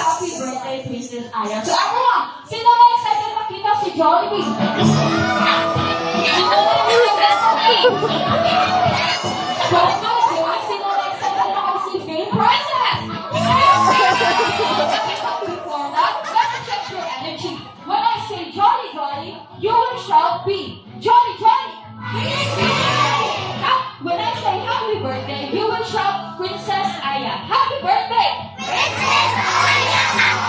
Happy birthday, Princess Aya. So ako, sino na excited makita si Jollibee? Sino na excited makita si Fame Princess? Before that, let's check your energy. When I say Jolly Jolly, you will shout B. Jolly Jolly! When I say happy birthday, you will shout Princess Aya. Happy birthday! Princess Aya!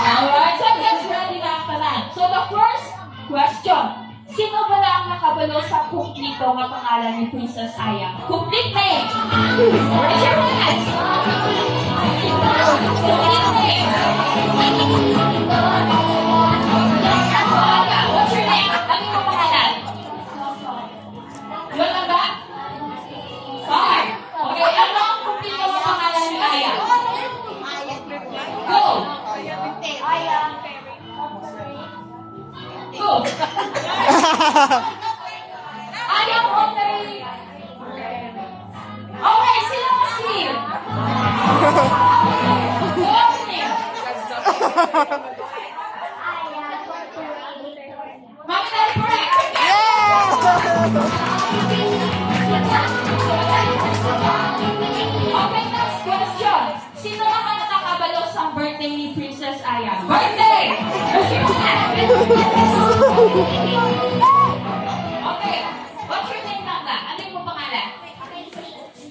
Alright, so let's ready na ang tanan. So the first question, sino ba lang nakabalo sa kumplito nga pangalan ni Princess Aya? Complete name! Raise your hands! Complete name! Aya, what's your name? Ano yung pangalan? Yun lang ba? Fine! Okay, ano ang kumplito nga pangalan ni Aya? Go! Go! Ayaw Monterey! Okay, sino mas clear? What's your name? Mami, that's correct! Okay, next question. Sino naman ang nakabalo sa birthday ni Princess Aya? Birthday! Okay, what's your name, Tanda? Ano yung pangalan?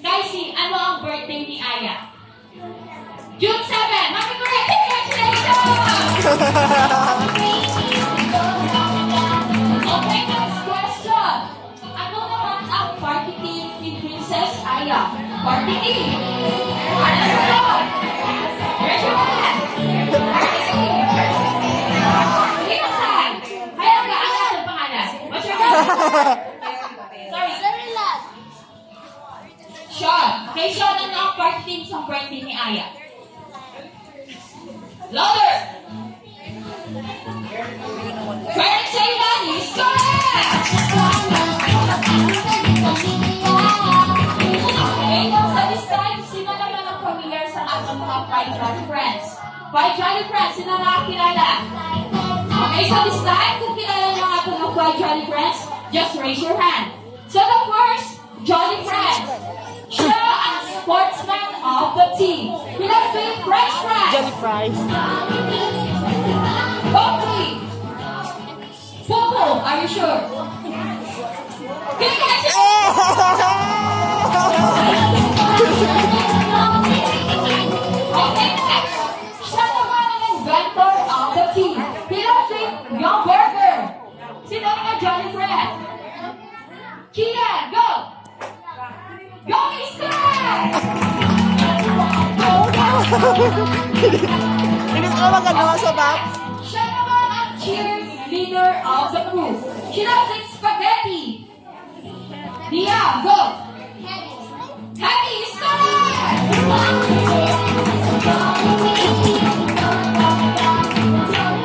Kaisi, ano ang birthday ni Aya? June 7! Mami, correct! Congratulations! Okay, next question. Ano naman ang party team ni Princess Aya? Party team! Ano naman? Where's your hand? Party team! Inasan? Hayang ka, ano ang pangalan? What's your name? Sorry. Sean. Okay, Sean, ano ang party team sa birthday ni Aya? Louder! Parents say that is correct! Okay, now sa this time, sino naman ang familiar sa ating mga Five Jolly Friends? Five Jolly Friends, sino nakakilala? Okay, so this time, kung kilala ng ating mga Five Jolly Friends, just raise your hand. So the first Jolly Friend, siya ang sportsman of the team. Bilang with French fries. Jolly fries. Okay. Popo, are you sure? Congratulations! Okay, next. Siya naman ang inventor of the team. Bilang with Young Burger. Sino nga Jolly Friend? Kian, go! Go, Mister! Hindi ko magagawa sa box. Siya naman ang cheerleader of the crew. She loves like spaghetti. Dia, go! Happy is correct!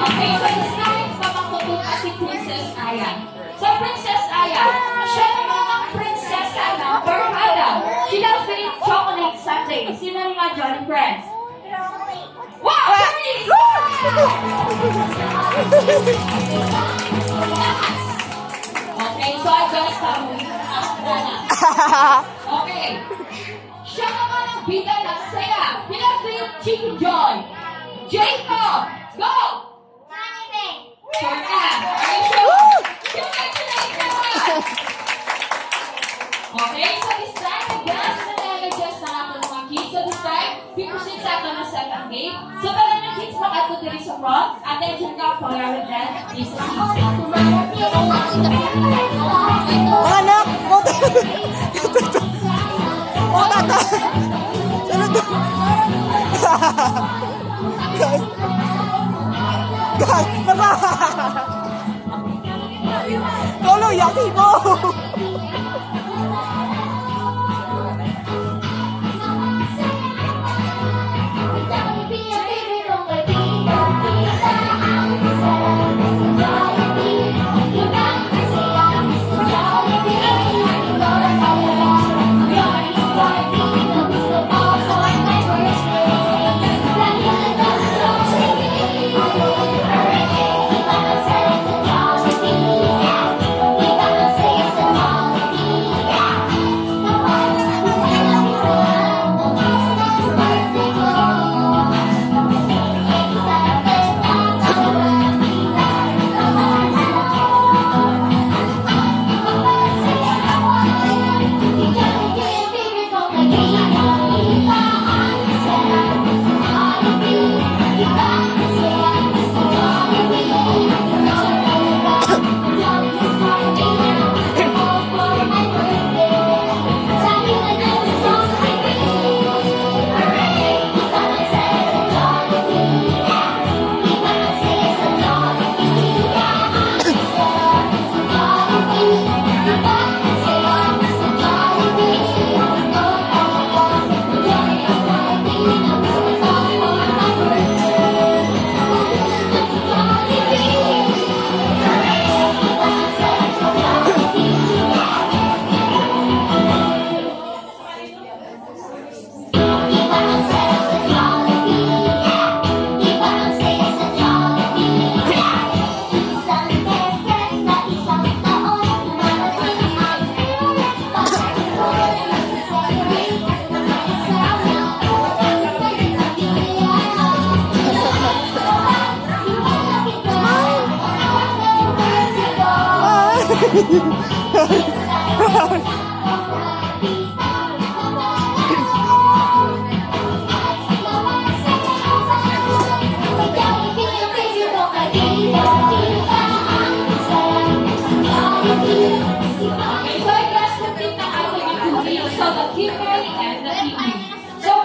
Okay, so this time, papangkutut at si Princess Aya. So, Princess Aya, siya naman ang prinsesa ng Barkada. She loves to eat chocolate sundae. Sino rin nga Jolly Friends? Wow! Please! Okay, so I just okay. Siya naman ang bida ng saya. Pinag-feed Chicken Joy. Jacob, go! Short hand. Are you sure? Congratulations! Okay, so this time, nag-gas na nag-adjust na natin mga kids. So this time, pipusin sa ito na second game. So talagang yung kids makato diri sa front. Attention ka, follow with that. This is Mga anak! Mga tata! Ano to? God! Naba! Lolo, yaki mo!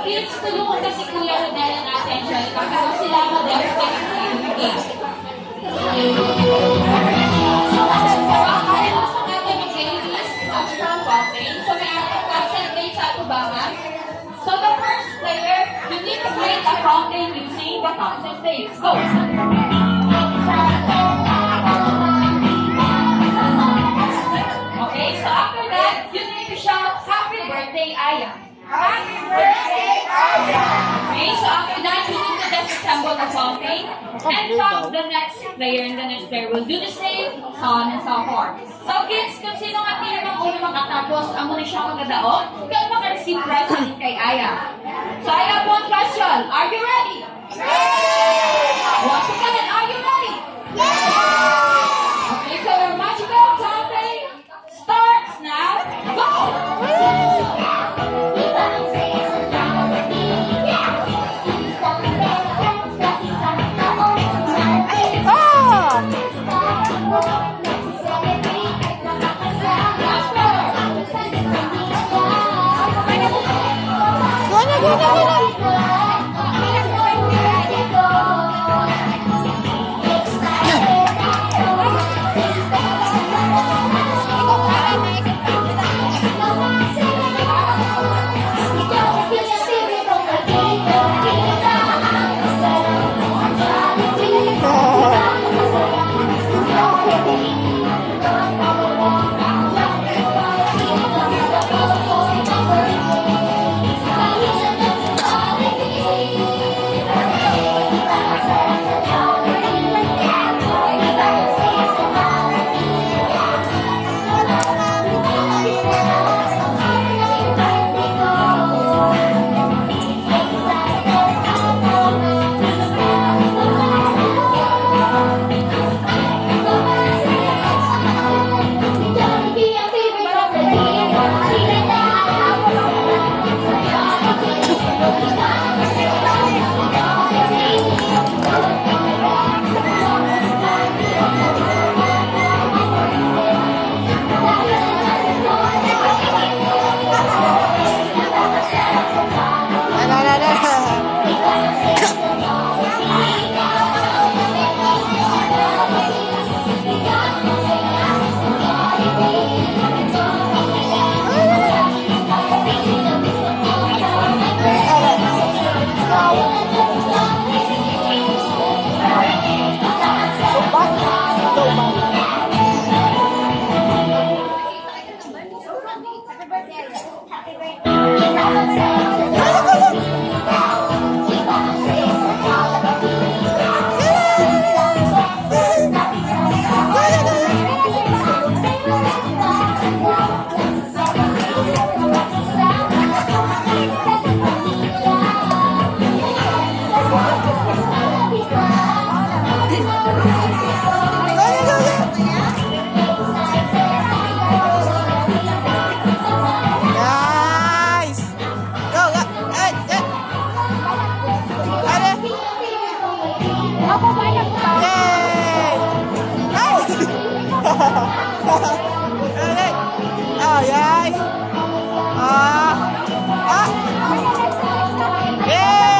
Kids, tulungan kasi Kuya Rodel ang attention. Pero sila mag-demonstrate ang game. Pakaya sa natin ang game is Astral Fountain. So may concentrate sa atubangan. So the first player, you need to create a fountain using the concentrate. Go! Okay, so after that, you need to shout, Happy Birthday, Aya. Happy birthday, Aya! Okay, so after that, you need to disassemble the fountain. And from the next player and the next player will do the same, so on and so forth. So kids, kung sino nga team ang unang makatapos, ang muna siyang magadaog, kaya maka-receive prize din kay Aya. So I have one question. Are you ready? Yay! Once again, are you ready? Yay! Okay, so your magical fountain starts now. Go! Ay, ay. Ah. Ah. Yeah!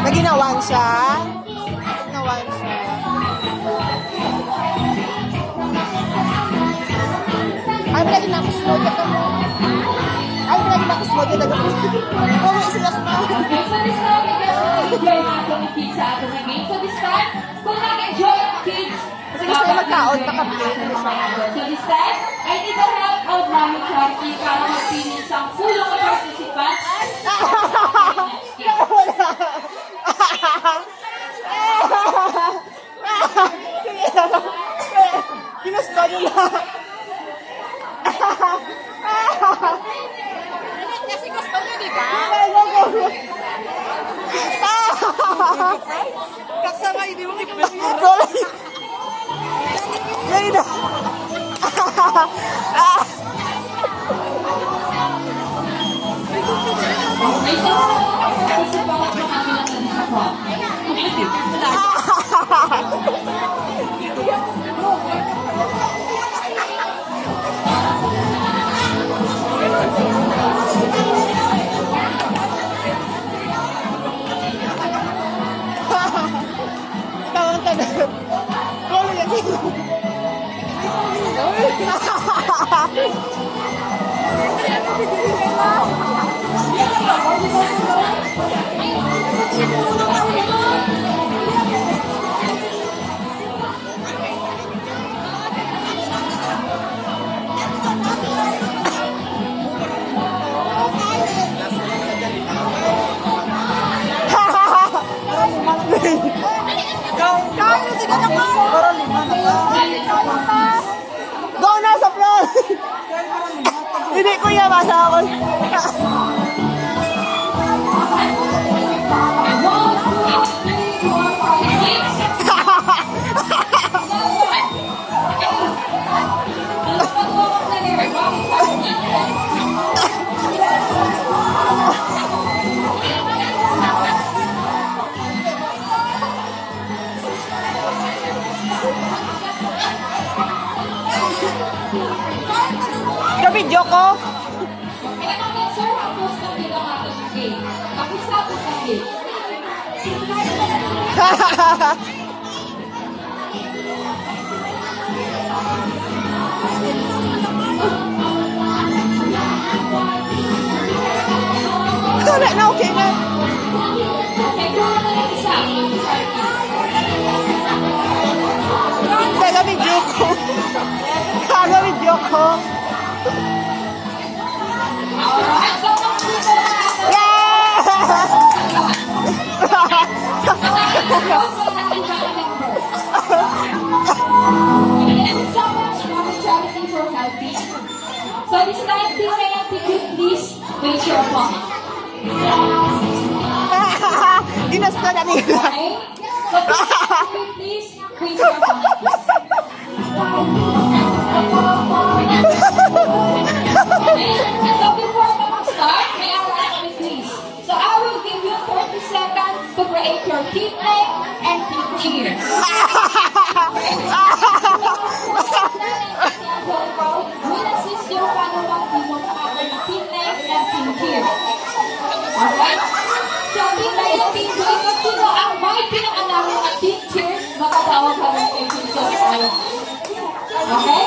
Naginawan siya. Naginawan siya. Ay, lagi na ako slow. Ay, lagi na ako slow. Oh, may isa na sa mga. Okay, so this time, enjoy na itong kids sa ating game. So this time, kung nag-enjoy ang kids, Kasi gusto ko magkaon, nakapit. so this time, I need the help of Mami Charity para magpili isang pulong na participants. Ginusto nyo na. Kasi gusto nyo, di ba? Kaksama, hindi mo kipipira. Yan na. May isang participant ng ating ako. Tawang-tawa. Kolo yan. Go na sa front! Hindi kuya, basa ako. Ka-video ko? Sir, tapos na bilang ating game. Tapos na game. Wala na, okay na. Okay, kung ano na isa. Ka-video ko. Ka-video ko. Alright, so kung dito na natin. Yeah! So this time, please, may activity, please, raise your palm. Ginusto na nila. Okay? So please, raise your palm. Okay? So before we start, may I ask you please. So I will give you 30 seconds to create your team name and team cheers. We'll assist you paano mag-team sa aking team name and team cheers. Alright? So team name and team cheers, kung sino ang may pinakalaman at team cheers, makatawag ka rin kay team cheers. Okay?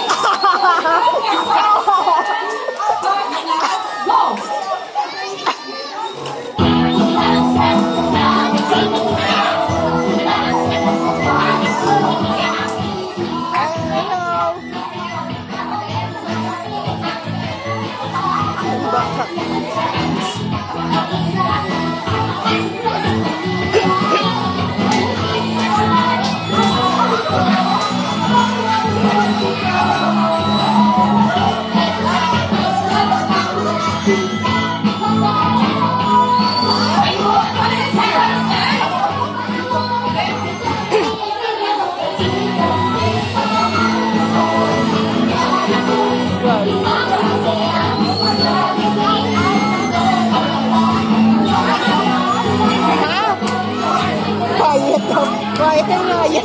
Go! Quiet na yan.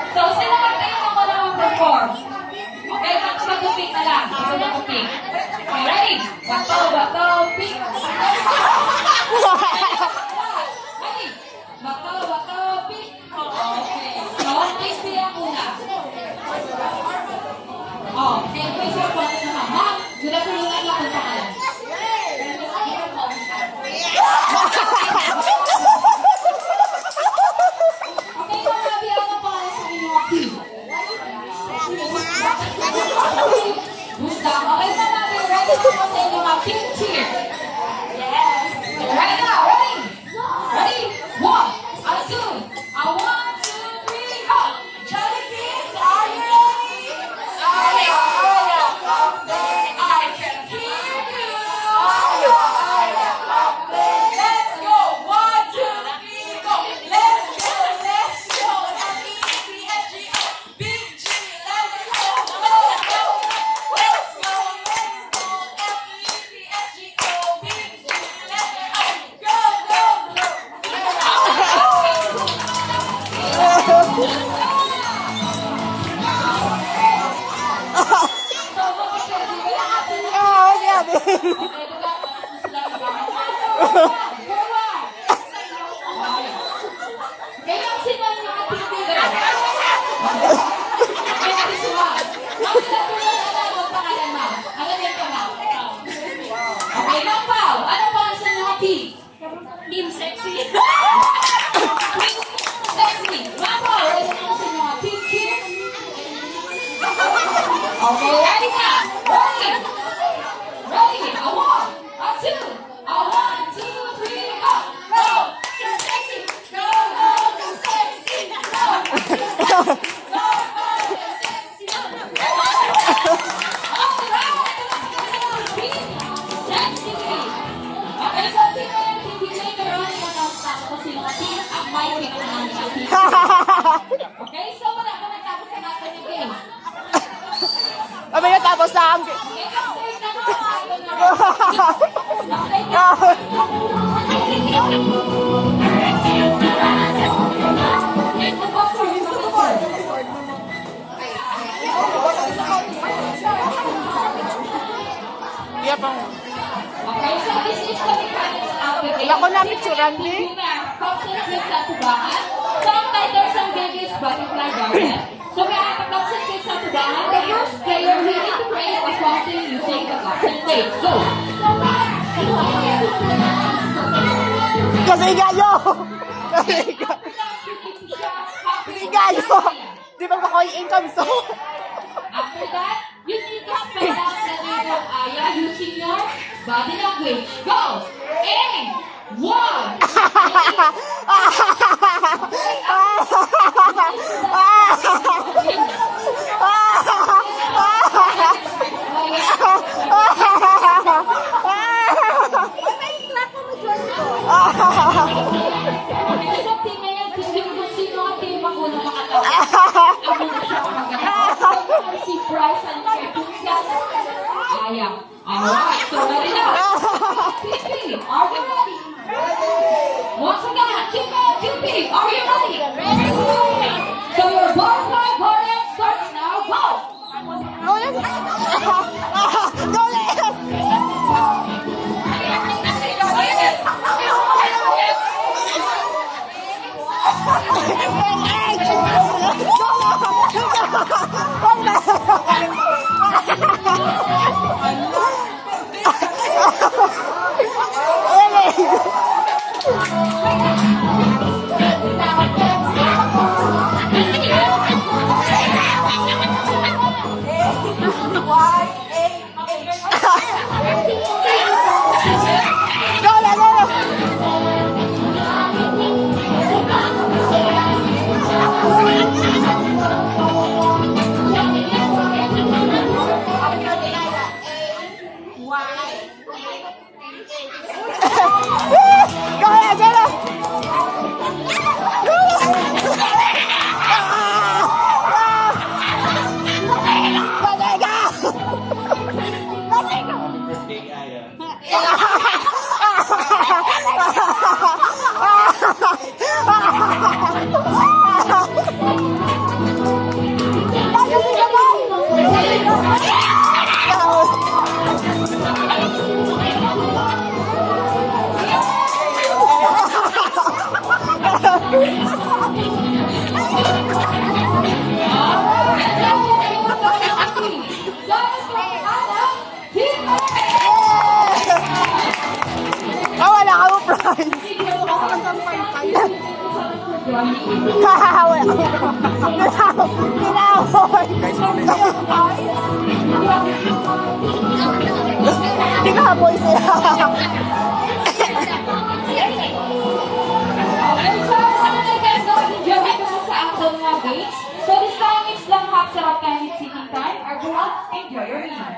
So, sila kayo ako na mag-perform. Okay, mag-pick na lang. Mag-pick. Okay, ready? Bato, pick. Ready? Bato, pick. Okay. So, please pick ako na. Okay, please your phone naman. Ma'am, gula-gulunan lang ang pangalan. Gusto. Okay na natin. Ready na po sa inyo mga team cheer. Kaya ang sinan yung ating bigay. Kaya ang sinan. Ang pangalan mo. Ano din ka na? Okay, Mang Pao. Ano pa ang sinan yung ating? Team sexy. Sexy. Mang Pao. Ano ang sinan yung ating? Okay, ready na. Ready. Ready. A one, a two. A 1, 2, 3, up. Go. Team sexy. Go, go, team sexy. Go. Go, go, team sexy. Okay, so hindi later on matapos ko sino kasi ang may pick na natin. Okay, so wala ka natapos sa natin yung game. Abay na tapos na ang... Okay, kasi okay, so this is the mechanics of the game. Wala ko na picturean, eh. Concentrate sa tubangan. So, ang title sa game is Butterfly Garden. So, may concentrate sa tubangan. The first player will need to create a fountain using the concentrate. Go! Kasi gayo! Kasi gayo! Di ba ako yung income so? After that, you need to spell out the name of Aya using your body language. Go! And 1. Si Bryce and Aya. Alright, so ready now. Pipi, are you ready? Once again, Pipi, are you ready? So your butterfly garden starts now. Go! Hinahaboy sila. So this time it's lang half sarap kahit sitting time. Everyone, enjoy your meal.